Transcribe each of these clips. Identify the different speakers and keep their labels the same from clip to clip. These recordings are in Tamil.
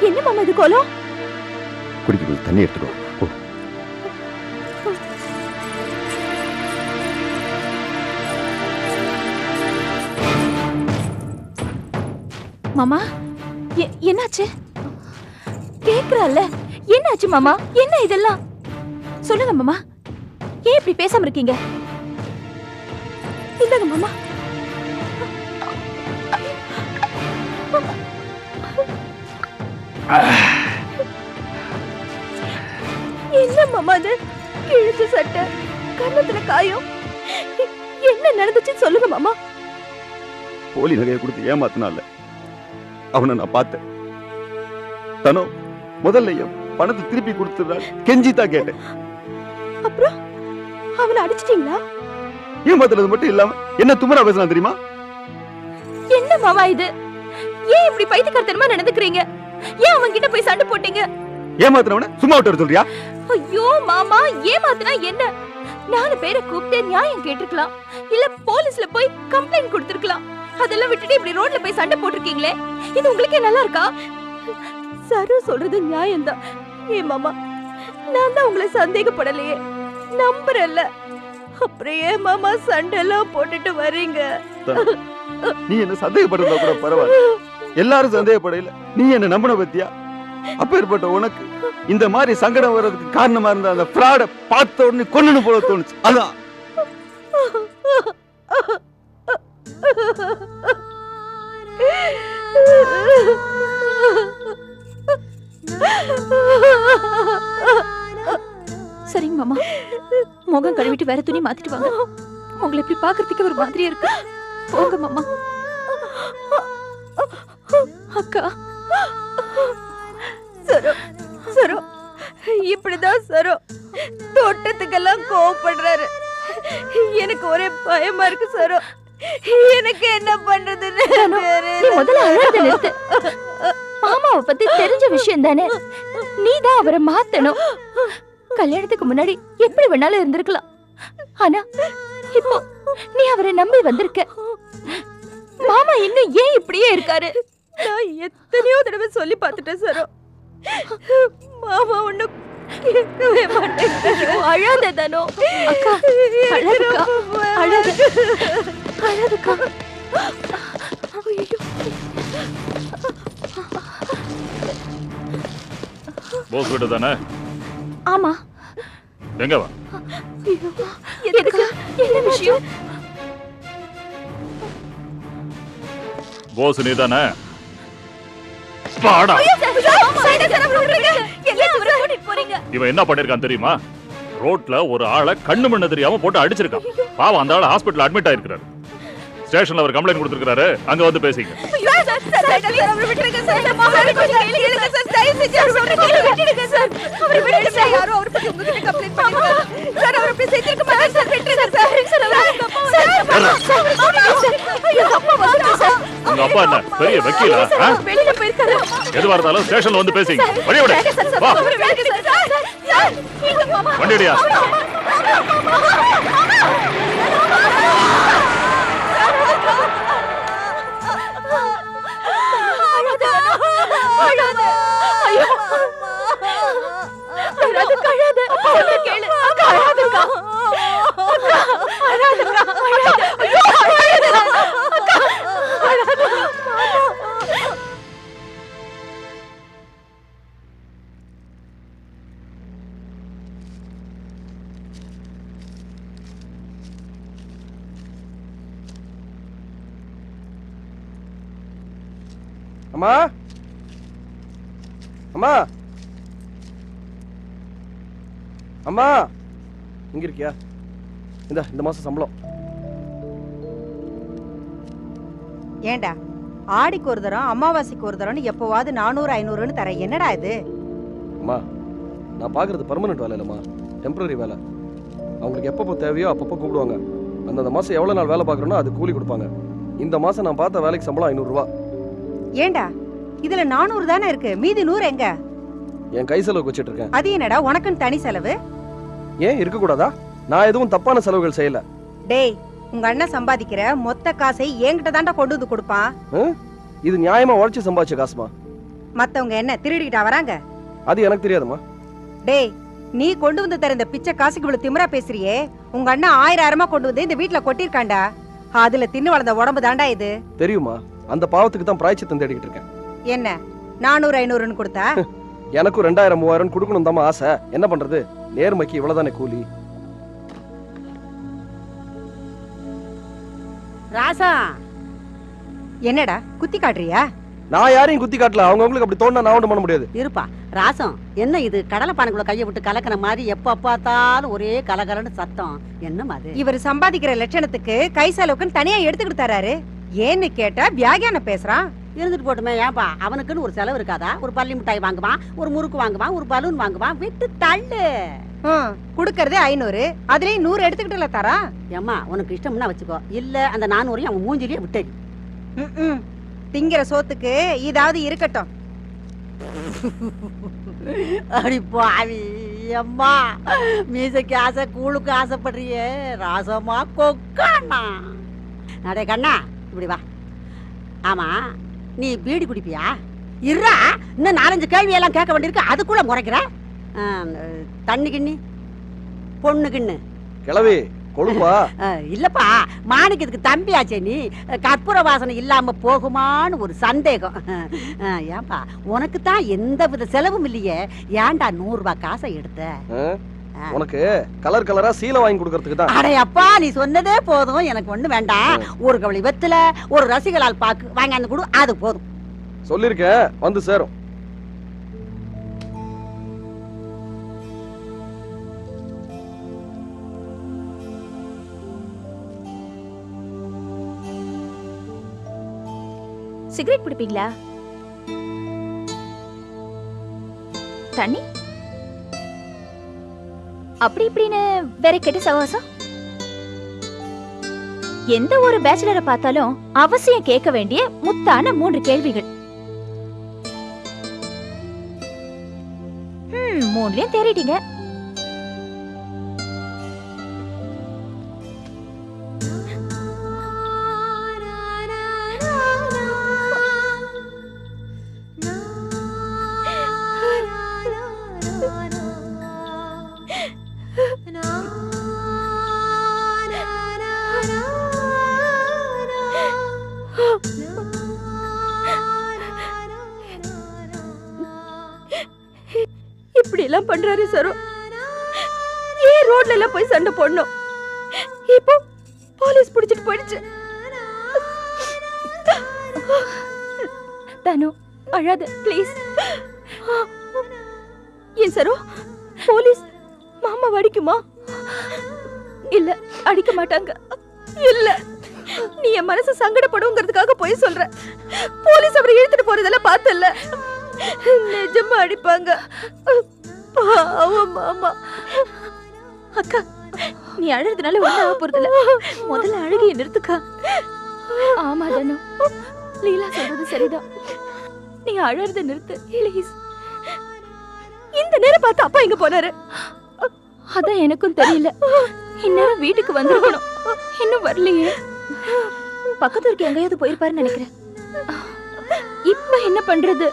Speaker 1: என்ன மாமா இது கோலம்?
Speaker 2: குடிக்க தண்ணி எடுத்துக்கோ.
Speaker 1: மாமா என்னாச்சு? கேக்குறல்ல, என்னாச்சு மாமா? என்ன இதெல்லாம் சொல்லுங்க மாமா. ஏன் இப்படி பேசாம இருக்கீங்க? இந்தாங்க மாமா. என்ன மாமா அது? கிழிச்ச சட்டை, கண்ணத்துல காயம், என்ன நடந்துச்சுன்னு சொல்லுங்க மாமா.
Speaker 2: போலி நகையை கொடுத்து ஏமாத்தினால அவனை நான் பார்த்தேன். தனோ முதல்ல பணத்தை திருப்பி கொடுத்துறான் கெஞ்சிதான் கேட்டேன்.
Speaker 1: அப்புறம் அவனை அடிச்சிட்டீங்களா?
Speaker 2: ஏமாத்துறது மட்டும் இல்லாம என்ன துமரா பேசலாம் தெரியுமா?
Speaker 1: என்ன மாமா இது? ஏன் இப்படி பைத்தியக்காரத்தனமா நடந்துக்கிறீங்க? ஏன் அவன் கிட்ட போய் சண்டை போட்டீங்க?
Speaker 2: ஏமாத்துறவன சும்மா விட்டு சொல்றியா?
Speaker 1: ஐயோ மாமா, ஏமாத்துனா என்ன? 4 பேரை கூப்பிட்டு நியாயம் கேட்டிருக்கலாம், இல்ல போலீஸ்ல போய் கம்ப்ளைண்ட் கொடுத்திருக்கலாம். அதெல்லாம் விட்டுட்டு இப்படி ரோட்ல போய் சண்டை போட்டிருக்கீங்களே, இது உங்களுக்கே நல்லா இருக்கா? சரு சொல்றது நியாயம்தான். ஏ மாமா, நான் தான் உங்களை சந்தேகப்படலையே, நம்புறல்ல. அப்புறம் ஏன் மாமா சண்டை எல்லாம் போட்டுட்டு வர்றீங்க?
Speaker 2: நீ என்ன சந்தேகப்படுறதா கூட பரவாயில்ல, எல்லாரும் சந்தேகப்படையில நீ என்ன நம்பின பத்தியா? அப்பேற்பட்ட உனக்கு இந்த மாதிரி சங்கடம் வர்றதுக்கு காரணமா இருந்த அந்த ஃப்ராட பார்த்த உடனே கொல்லணும் போல தோணுச்சு. அதான்
Speaker 1: சரிங்க மாமா, முகம் கழுவிட்டு வேற துணி மாத்திட்டு வாங்க. உங்களை இப்படி பாக்குறதுக்கு ஒரு மாதிரியா இருக்கு. போங்க மாமா. அக்கா, சரோ சரோ இப்படிதான் சரோ தோட்டத்துக்கெல்லாம் கோவப்படுறாரு. எனக்கு ஒரே பயமா இருக்கு சரோ. எனக்கு என்ன பண்றதுன்னு முதல்ல அழாத நிறுத்து. மாமாவை பத்தி தெரிஞ்ச விஷயம் தானே, நீதான் அவரை மாத்தணும். கல்யாணத்துக்கு முன்னாடி எப்படி வேணாலும் இருந்திருக்கலாம், ஆனா இப்போ நீ அவரை நம்பி வந்திருக்க. மாமா இன்னும் ஏன் இப்படியே இருக்காரு? நான் எத்தனையோ தடவை சொல்லி பார்த்துட்டேன் சரோ, மாமா ஒண்ணும் கேட்கவே மாட்டேங்கிறாரு. அழாத தானோ அக்கா, அழாதக்கா, அழாதக்கா.
Speaker 3: போஸ் வீடு தானே?
Speaker 1: ஆமா.
Speaker 3: எங்க வா.
Speaker 1: எதுக்கு? என்ன விஷயம்?
Speaker 3: போஸ் நீ தானே? பாடா. இவன் என்ன பண்ணிருக்கான் தெரியுமா? ரோட்ல ஒரு ஆளை கண்ணு மண்ணு தெரியாம போட்டு அடிச்சிருக்கான். பாவம், அந்த ஆளை ஹாஸ்பிடல் அட்மிட் ஆயிருக்காரு. ஸ்டேஷன்ல அவர் கம்ப்ளைண்ட் கொடுத்திருக்காரு, அங்க வந்து பேசிங்க. உங்க அப்பா என்ன பெரிய வக்கீலா? எதுவா இருந்தாலும் ஸ்டேஷன்ல வந்து பேசிங்க. வழியோட வா. வண்டியா?
Speaker 4: அம்மா, அம்மா, அம்மா, இங்க இருக்கியா? இந்த மாசம் சம்பளம்.
Speaker 5: ஏண்டா, ஆடிக்கு ஒரு தரம் அமாவாசைக்கு ஒரு தரம் எப்போவாது 400 500ன்னு தர. என்னடா இது?
Speaker 4: அம்மா, நான் பாக்குறது பெர்மனன்ட் வேலை இல்லம்மா, டெம்பரரி வேலை. அவங்களுக்கு எப்பப்போ தேவையோ அப்பப்போ கூப்பிடுவாங்க. அந்த மாசம் எவ்வளவு நாள் வேலை பாக்குறோனோ அது கூலி கொடுப்பாங்க. இந்த மாசம் நான் பார்த்த வேலைக்கு சம்பளம் 500 ரூபாய்.
Speaker 5: ஏண்டா, இதுல 400 தானே இருக்கு, மீதி 100 எங்க?
Speaker 4: என் கை செலவுக்கு வச்சிட்டு இருக்கேன்.
Speaker 5: அது என்னடா உனக்குன்னு தனி செலவு?
Speaker 4: ஏன் இருக்க கூடாதா? நான் எதுவும் தப்பான செலவுகள் செய்யல.
Speaker 5: டேய், உங்க அண்ணன் சம்பாதிக்கிற மொத்த காசை என்கிட்ட தாண்டா கொண்டு வந்து கொடுப்பான்.
Speaker 4: இது நியாயமா உழைச்சு சம்பாதிச்ச காசுமா?
Speaker 5: மத்தவங்க என்ன திருடிக்கிட்டா வராங்க?
Speaker 4: அது எனக்கு தெரியாதுமா.
Speaker 5: டேய், நீ கொண்டு வந்து தர இந்த பிச்சை காசுக்கு இவ்வளவு திமிரா பேசுறியே. உங்க அண்ணன் 1000 கொண்டு வந்து இந்த வீட்டுல கொட்டிருக்காண்டா. அதுல தின்னு வளர்ந்த உடம்பு தாண்டா இது.
Speaker 4: தெரியுமா, அந்த பாவத்துக்கு தான் பிராய்ச்சித்தம் தேடிக்கிட்டு இருக்கேன்.
Speaker 5: என்ன 400 500ன்னு கொடுத்தா?
Speaker 4: எனக்கும் 2000 3000 கொடுக்கணும் தாமா ஆசை. என்ன பண்றது, நேர்மைக்கு இவ்வளவுதானே கூலி.
Speaker 6: ராசா,
Speaker 5: என்னடா குத்தி காட்டுறியா?
Speaker 4: நான் யாரையும் குத்தி காட்டல. அவங்களுக்கு அப்படி தோணா நான் ஒன்றும் பண்ண முடியாது.
Speaker 6: இருப்பா ராசம். என்ன இது கடலை பானைக்குள்ள கையை விட்டு கலக்கிற மாதிரி எப்ப பார்த்தாலும் ஒரே கலகலன்னு சத்தம்? என்னமா அது?
Speaker 5: இவர் சம்பாதிக்கிற லட்சணத்துக்கு கை செலவுக்குன்னு தனியா எடுத்துக்கிட்டு தராரு. ஏன்னு கேட்டா வியாகியான பேசுறான்.
Speaker 6: இருந்துட்டு போட்டுமே. ஏன்பா அவனுக்குன்னு ஒரு செலவு இருக்காதா? ஒரு பள்ளி மிட்டாய் வாங்குவான், ஒரு முறுக்கு வாங்குவான், ஒரு பலூன் வாங்குவான். விட்டு தள்ளு.
Speaker 5: குடுக்கறதே 500, அதுலயும் 100 எடுத்துக்கிட்டுல தரா.
Speaker 6: ஏம்மா உனக்கு இஷ்டம்னா வச்சுக்கோ, இல்ல அந்த 400 அவன் மூஞ்சிலேயே விட்டேன்.
Speaker 5: திங்கிற சோத்துக்கு இதாவது இருக்கட்டும்.
Speaker 6: அடி பாவி அம்மா, மீசைக்கு ஆசை கூழுக்கு ஆசைப்படுறியே ராசமா கொக்கானா. நடே கண்ணா இப்படி வா. ஆமா, நீ பீடி குடிப்பியா? இருடா, இன்னும் 4 5 கேள்வியெல்லாம் கேட்க வேண்டியிருக்கு, அதுக்குள்ள முறைக்கிற. தண்ணி கிண்ணி பொண்ணு கிண்ணு
Speaker 4: கிளவி கொழுப்பா.
Speaker 6: இல்லப்பா, மாணிக்கத்துக்கு தம்பியாச்சே நீ. கற்பூர வாசனை இல்லாம போகுமான்னு ஒரு சந்தேகம். ஏன்பா உனக்கு தான் எந்த வித செலவும் இல்லையே, ஏன்டா 100 ரூபாய் காசை எடுத்த?
Speaker 4: உனக்கு கலர் கலரா சீலை வாங்கி கொடுக்கறதுக்கு தான்.
Speaker 6: அடே அப்பா, நீ சொன்னதே போதும், எனக்கு ஒண்ணு வேண்டாம். ஒரு கவளி வெத்தல, ஒரு ரசிகளால் பாக்கு வாங்கி அந்த கொடு, அது போதும்.
Speaker 4: சொல்லிருக்கேன், வந்து சேரும்.
Speaker 1: சிகரெட் பிடிப்பீங்களா? தண்ணி? அப்படி இப்படின்னு வேற கெட்ட சவாசம்? எந்த ஒரு பேச்சுலரை பார்த்தாலும் அவசியம் கேட்க வேண்டிய முத்தான 3 கேள்விகள். 3லயும் தேறிட்டீங்க. இப்படி எல்லாம் பண்றாரு சரோ. ஏன் ரோட்ல எல்லாம் போய் சண்டை போடணும்? இப்போ போலீஸ் பிடிச்சிட்டு போயிடுச்சு. தனு அழாத ப்ளீஸ். ஏன் சரோ, போலீஸ் மாமா அடிக்குமா? இல்ல, அடிக்க மாட்டாங்க. இல்ல, நீ என் மனசு சங்கடப்படுங்கிறதுக்காக போய் சொல்ற. போலீஸ் அவரை இழுத்துட்டு போறதெல்லாம் பார்த்தல. நிஜமா அடிப்பாங்க. பாவம் மாமா. அக்கா, நீ அழுறதுனால ஒண்ணு ஆக போறதில்ல. முதல்ல அழுகையை நிறுத்துக்கா. ஆமா தனு, லீலா சொல்றது சரிதான். நீ அழறத நிறுத்து ப்ளீஸ். இந்த நேரம் பார்த்து அப்பா எங்க போனாரு? அதான் எனக்கும் தெரியல. இந்நேரம் வீட்டுக்கு வந்திருக்கணும், இன்னும் வரலையே. பக்கத்து ஊருக்கு எங்கேயாவது போயிருப்பாருன்னு நினைக்கிறேன். இப்ப என்ன பண்றது?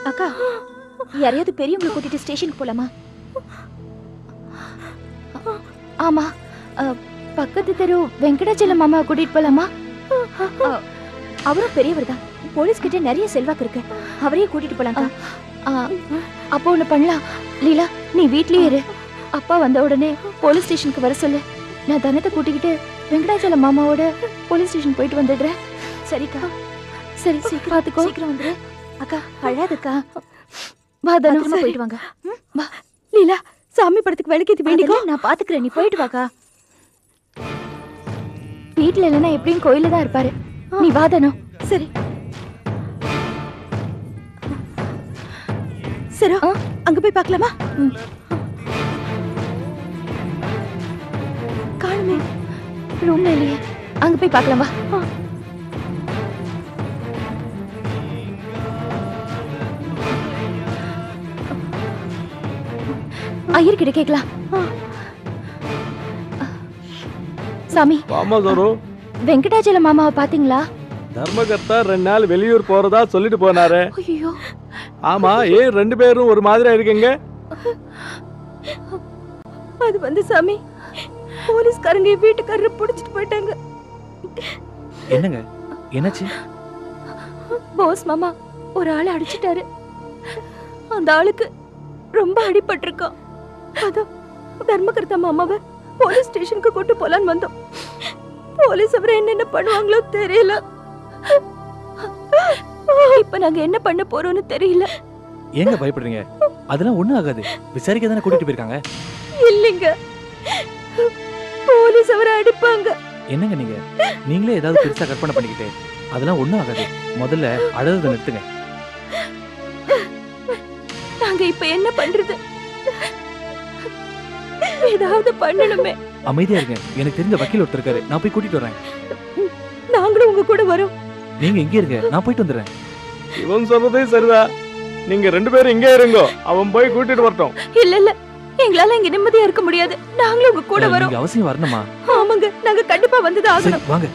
Speaker 1: அக்கா, யாரையாவது பெரியவங்களை கூட்டிட்டு ஸ்டேஷனுக்கு போலாமா? ஆமா, பக்கத்து தெரு வெங்கடாச்சலம் மாமா கூட்டிட்டு போலாமா? அவரும் பெரியவர் தான், போலீஸ் கிட்ட நிறைய செல்வாக்கு இருக்கு, அவரையே கூட்டிட்டு போலாம். அப்போ ஒண்ணு பண்ணலாம். லீலா, நீ வீட்லயே இரு. அப்பா வந்த உடனே போலீஸ் ஸ்டேஷனுக்கு வர சொல்லு. நான் தனத்தை கூட்டிக்கிட்டு வெங்கடாச்சலம் மாமாவோட போலீஸ் ஸ்டேஷன் போயிட்டு வந்துடுறேன். சரிக்கா? சரி, சீக்கிரம் பாத்துக்கோ. சீக்கிரம் வந்துரு. அக்கா அழாதக்கா. வா தனமா, போயிட்டு வாங்க. வா லீலா, சாமி படத்துக்கு விளக்கேத்தி வேண்டிக்கோ. நான் பாத்துக்கிறேன், நீ போயிட்டு வாக்கா. வீட்டுல இல்லைன்னா எப்படியும் கோயில தான் இருப்பாரு. நீ வா தனோ. சரி சரி, அங்க போய் பார்க்கலாமா? காணுமே, ரூம்ல இல்லையே. அங்க போய் பார்க்கலாமா? ஐயர்கிட்ட கேட்கலாம். சாமி,
Speaker 4: மாமா சரோ,
Speaker 1: வெங்கடாச்சலம் மாமாவை பாத்தீங்களா?
Speaker 7: தர்மகர்த்தா 2 நாள் வெளியூர் போறதா சொல்லிட்டு போனாரு.
Speaker 1: ஐயோ,
Speaker 7: ஆமா, ஏன் 2 பேரும் ஒரு மாதிரியா இருக்கீங்க?
Speaker 1: அது வந்து சாமி, போலீஸ்காரங்க என் வீட்டுக்காரரை புடிச்சிட்டு போயிட்டாங்க.
Speaker 8: என்னங்க என்னாச்சு?
Speaker 1: பாஸ் மாமா ஒரு ஆளை அடிச்சிட்டாரு. அந்த ஆளுக்கு ரொம்ப அடிபட்டிருக்கான். அதான் தர்மகர்த்தா மாமாவை போலீஸ் ஸ்டேஷனுக்கு கூட்டு போலான்னு வந்தோம். போலீஸ் அவரை என்னென்ன பண்ணுவாங்களோ தெரியல. இப்ப நாங்க என்ன பண்ண போறோம்னு தெரியல.
Speaker 8: ஏங்க பயப்படுறீங்க? அதெல்லாம் ஒண்ணும் ஆகாது. விசாரிக்க தானே கூட்டிட்டு போயிருக்காங்க.
Speaker 1: இல்லைங்க, போலீஸ் அவரை அடிப்பாங்க.
Speaker 8: என்னங்க நீங்களே ஏதாவது பெருசா கற்பனை பண்ணிக்கிட்டு அதெல்லாம் ஒண்ணும் ஆகாது. முதல்ல அழுறதை நிறுத்துங்க.
Speaker 1: நாங்க இப்ப என்ன பண்றது? ஏதாவது பண்ணணுமே.
Speaker 8: அமைதியா இருங்க. எனக்கு தெரிஞ்ச வக்கீல் ஒருத்தர் இருக்காரு, நான் போய் கூட்டிட்டு வரேன்.
Speaker 1: நாங்களும் உங்க கூட வரோம்.
Speaker 8: நீங்க இங்கே இருங்க, நான் போயிட்டு வந்துடுறேன்.
Speaker 7: இவன் சொல்றதே சரிதான். நீங்க 2 பேரும் இங்கே இருங்கோ, அவன் போய் கூட்டிட்டு வரட்டும்.
Speaker 1: இல்ல இல்ல, எங்களால இங்க நிம்மதியா இருக்க முடியாது. நாங்களும் உங்க கூட வரோம்.
Speaker 8: நீங்க அவசியம் வரணுமா?
Speaker 1: ஆமாங்க, நாங்க கண்டிப்பா வந்துதான்
Speaker 8: சரி,
Speaker 1: ஆகணும்.
Speaker 8: வாங்க.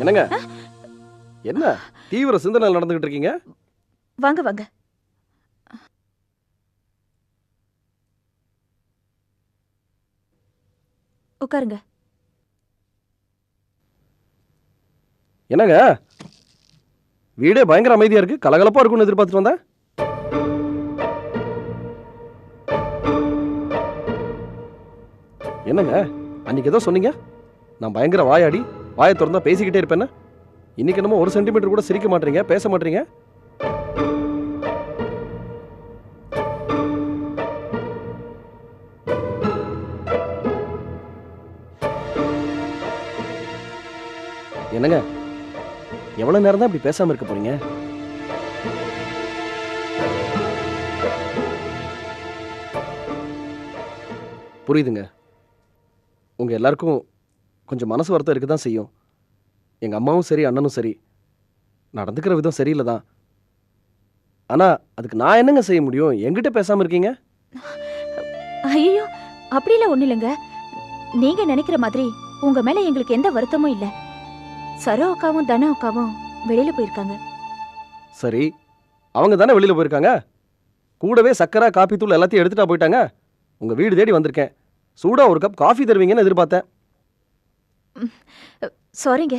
Speaker 4: என்னங்க என்ன தீவிர சிந்தனை நடந்துகிட்டு இருக்கீங்க?
Speaker 1: வாங்க வாங்க. உட்காருங்க.
Speaker 4: என்னங்க வீடே பயங்கர அமைதியா இருக்கு, கலகலப்பா இருக்கும்னு எதிர்பார்த்துட்டு வந்தேன். என்னங்க அன்னைக்கு ஏதோ சொன்னீங்க, நான் பயங்கர வாயாடி வாயை திறந்தா பேசிக்கிட்டே இருப்பேன்னு. இன்னைக்கு என்னமோ 1 சென்டிமீட்டர் கூட சிரிக்க மாட்டீங்க, பேச மாட்டீங்க. என்னங்க எவ்வளவு நேரம் தான் இப்படி பேசாம இருக்க போறீங்க? புரியுதுங்க, உங்க எல்லாருக்கும் கொஞ்சம் மனசு வருத்தம் இருக்க தான் செய்யும். எங்க அம்மாவும் சரி அண்ணனும் சரி நடந்துக்கிற விதம் சரியில்லை தான். ஆனா அதுக்கு நான் என்னங்க செய்ய முடியும்? என்கிட்ட பேசாம இருக்கீங்க.
Speaker 1: ஐயோ, அப்படிலாம் ஒண்ணு இல்லைங்க. நீங்க நினைக்கிற மாதிரி உங்க மேல எங்களுக்கு எந்த வருத்தமும் இல்ல. சரோ அக்காவும் தன அக்காவும் வெளியில போயிருக்காங்க.
Speaker 4: சரி, அவங்க தானே வெளியில போயிருக்காங்க. கூடவே சக்கரை காப்பி தூள் எல்லாத்தையும் எடுத்துட்டா போயிட்டாங்க. உங்க வீடு தேடி வந்திருக்கேன், சூடா ஒரு கப் காஃபி தருவீங்கன்னு எதிர்பார்த்தேன்.
Speaker 1: சாரிங்க,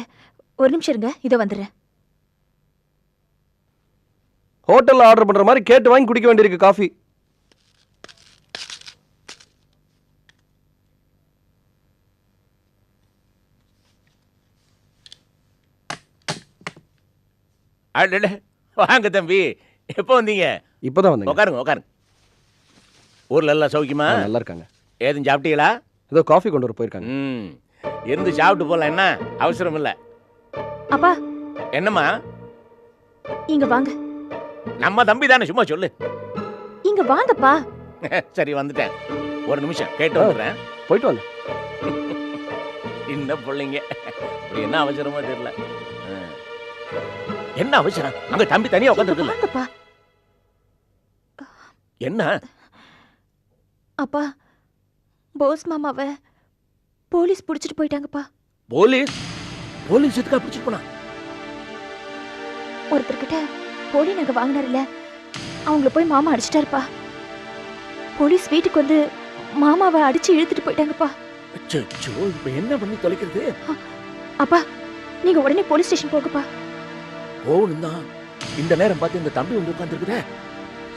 Speaker 1: ஒரு நிமிஷம் இருங்க, இதோ வந்துடுறேன்.
Speaker 4: ஹோட்டல்ல ஆர்டர் பண்ற மாதிரி கேட்டு வாங்கி குடிக்க வேண்டியிருக்கு காஃபி.
Speaker 9: அடடே, வாங்க தம்பி, எப்போ வந்தீங்க?
Speaker 4: இப்பதான் வந்தீங்க.
Speaker 9: உட்காருங்க உட்காருங்க. ஊர்ல எல்லாம் சௌக்கியமா?
Speaker 4: நல்லா இருக்காங்க.
Speaker 9: ஏதும் சாப்பிட்டீங்களா?
Speaker 4: ஏதோ காஃபி கொண்டு வர போயிருக்காங்க.
Speaker 9: இருந்து சாப்பிட்டு போலாம், என்ன அவசரம் இல்ல.
Speaker 1: அப்பா
Speaker 9: என்னம்மா?
Speaker 1: இங்க வாங்க.
Speaker 9: நம்ம தம்பி தானே, சும்மா சொல்லு.
Speaker 1: இங்க வாங்கப்பா.
Speaker 9: சரி வந்துட்டேன், ஒரு நிமிஷம் கேட்டு வந்துடுறேன்.
Speaker 4: போயிட்டு வாங்க.
Speaker 9: என்ன பிள்ளைங்க, இப்படி என்ன அவசரமா தெரியல. என்ன அவசரம்? அங்க தம்பி தனியா உட்காந்துருக்கு.
Speaker 1: வாங்கப்பா.
Speaker 9: என்ன?
Speaker 1: அப்பா, போஸ் மாமாவை போலீஸ் புடிச்சிட்டு போயிட்டாங்கப்பா.
Speaker 9: போலீஸ்? போலீஸ் எதுக்கா பிடிச்சிட்டு போனா?
Speaker 1: ஒருத்தர்கிட்ட போலி நகை வாங்கினார்ல, அவங்கள போய் மாமா அடிச்சிட்டாருப்பா. போலீஸ் வீட்டுக்கு வந்து மாமாவை அடிச்சு இழுத்துட்டு போயிட்டாங்கப்பா.
Speaker 9: அச்சோ, இப்ப என்ன பண்ணி தொலைக்கிறது?
Speaker 1: அப்பா, நீங்க உடனே போலீஸ் ஸ்டேஷன் போங்கப்பா.
Speaker 9: போகணும் தான். இந்த நேரம் பார்த்து இந்த தம்பி வந்து உட்காந்துருக்குற,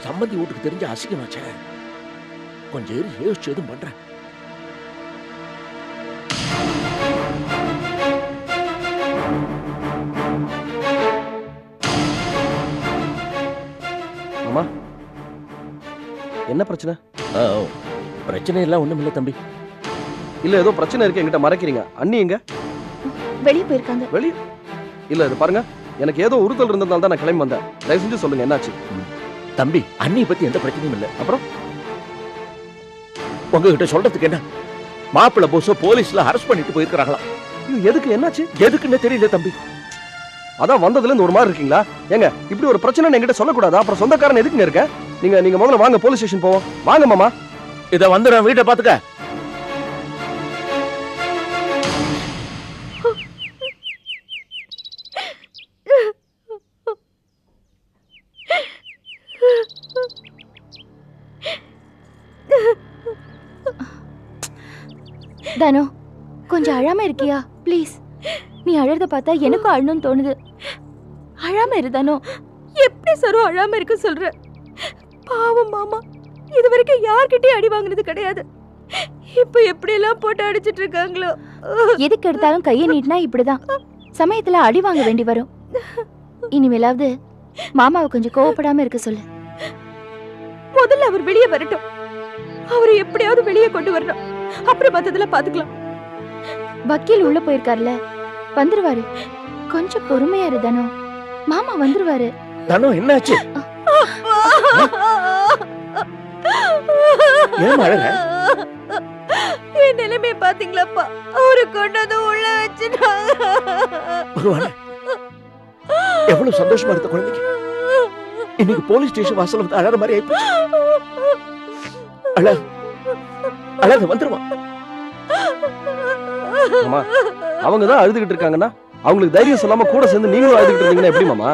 Speaker 9: சம்மந்தி வீட்டுக்கு தெரிஞ்ச அசிங்கமாச்சே. கொஞ்சம் யோசிச்சு எதுவும் பண்றேன்.
Speaker 4: அம்மா, என்ன பிரச்சனை?
Speaker 9: பிரச்சனை எல்லாம் ஒண்ணும் இல்ல தம்பி.
Speaker 4: இல்ல ஏதோ பிரச்சனை இருக்கு, என்கிட்ட மறைக்கிறீங்க. அண்ணி எங்க?
Speaker 1: வெளியே போயிருக்காங்க.
Speaker 4: வெளியே? இல்ல இது பாருங்க, எனக்கு ஏதோ உறுத்தல் இருந்ததால தான் நான் கிளம்பி வந்தேன். தயவு செஞ்சு சொல்லுங்க என்னாச்சு.
Speaker 9: தம்பி, அண்ணியை பத்தி எந்த பிரச்சனையும் இல்லை. அப்புறம் உங்ககிட்ட சொல்றதுக்கு என்ன? மாப்பிள்ளை போஸ போலீஸ்ல அரெஸ்ட் பண்ணிட்டு போயிருக்கிறாங்களாம்.
Speaker 4: இது எதுக்கு, என்னாச்சு?
Speaker 9: எதுக்குன்னு தெரியல தம்பி.
Speaker 4: அதான் வந்ததுல இருந்து ஒரு மாதிரி இருக்கீங்களா? ஏங்க இப்படி ஒரு பிரச்சனை என்கிட்ட சொல்லக்கூடாதா? அப்புறம் சொந்தக்காரன் எதுக்குங்க இருக்க? நீங்க முதல்ல வாங்க, போலீஸ் ஸ்டேஷன் போவோம். வாங்க மாமா.
Speaker 9: இத வந்து நான் வீட்டை பாத்துக்க.
Speaker 1: தனு, கொஞ்சம் அழாம இருக்கியா ப்ளீஸ்? நீ அழறத பார்த்தா எனக்கும் அழணும்னு தோணுது. அழாம இரு தனு. எப்படி சரோ அழாம இருக்க சொல்ற? பாவம் மாமா, இது வரைக்கும் யார்கிட்டயும் அடி வாங்குனது கிடையாது. இப்ப எப்படி எல்லாம் போட்டு அடிச்சிட்டு இருக்காங்களோ. எதுக்கு எடுத்தாலும் கையை நீட்டினா இப்படிதான் சமயத்துல அடி வாங்க வேண்டி வரும். இனிமேலாவது மாமாவை கொஞ்சம் கோவப்படாம இருக்க சொல்லு. முதல்ல அவர் வெளியே வரட்டும். அவரை எப்படியாவது வெளியே கொண்டு வரணும். அப்புறம் மத்ததெல்லாம் பாத்துக்கலாம். வக்கீல் உள்ள போயிருக்காருல, வந்துருவாரு. கொஞ்சம் பொறுமையா இரு தனு. மாமா வந்துருவாரு.
Speaker 9: தனு, என்னாச்சு? ஏன் அழற?
Speaker 1: என் நிலைமைய பாத்தீங்களாப்பா? அவரு கொண்டு வந்து உள்ள வச்சுட்டாங்க.
Speaker 9: பகவானே, எவ்வளவு சந்தோஷமா இருந்த குழந்தைக்கு இன்னைக்கு போலீஸ் ஸ்டேஷன் வாசல் வந்து அழற மாதிரி ஆயிப்போச்சு. அழாத, வந்துருவான்.
Speaker 4: மாமா, அவங்க தான் அழுதுகிட்டு இருக்காங்கன்னா அவங்களுக்கு தைரியம் சொல்லாம கூட சேர்ந்து நீங்களும் அழுதுகிட்டு இருந்தீங்கன்னா எப்படி மாமா?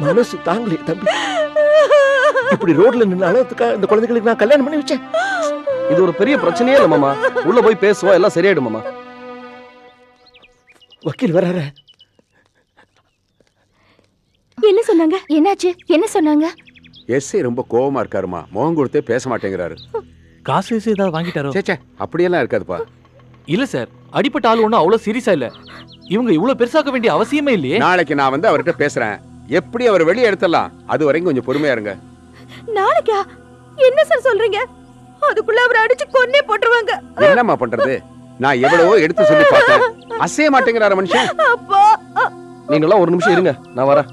Speaker 9: மனசு தாங்களே தம்பி. இப்படி ரோட்ல நின்று அழகத்துக்காக இந்த குழந்தைகளுக்கு நான் கல்யாணம் பண்ணி வச்சேன்.
Speaker 4: இது ஒரு பெரிய பிரச்சனையே இல்ல மாமா. உள்ள போய் பேசுவோம், எல்லாம் சரியாயிடும் மாமா.
Speaker 9: வக்கீல் வராரு.
Speaker 1: என்ன சொன்னாங்க? என்னாச்சு? என்ன சொன்னாங்க?
Speaker 10: எஸ்ஐ ரொம்ப கோவமா இருக்காருமா. முகம் கொடுத்தே பேச மாட்டேங்கிறாரு.
Speaker 8: காசு ஏதாவது வாங்கிட்டாரோ?
Speaker 10: சேச்சே, அப்படியெல்லாம் இருக்காதுப்பா.
Speaker 8: இல்ல சார், அடிப்பட்ட ஆள் ஒன்றும் அவ்வளோ சீரியஸா இல்ல. இவங்க இவ்வளவு பெருசாக்க வேண்டிய அவசியமே இல்லையே.
Speaker 10: நாளைக்கு நான் வந்து அவர்கிட்ட பேசுறேன். எப்படி அவர் வெளியே எடுத்துடலாம், அது வரைக்கும் கொஞ்சம் பொறுமையா இருங்க.
Speaker 1: நாளைக்கா? என்ன சார் சொல்றீங்க? அதுக்குள்ள அவர் அடிச்சு கொன்னே போட்டுருவாங்க.
Speaker 10: என்னம்மா பண்றது? நான் எவ்வளவோ எடுத்து சொல்லி பார்த்தேன். அசைய மாட்டேங்கிறாரு மனுஷன்.
Speaker 1: அப்பா,
Speaker 4: நீங்களாம் ஒரு நிமிஷம் இருங்க, நான் வரேன்.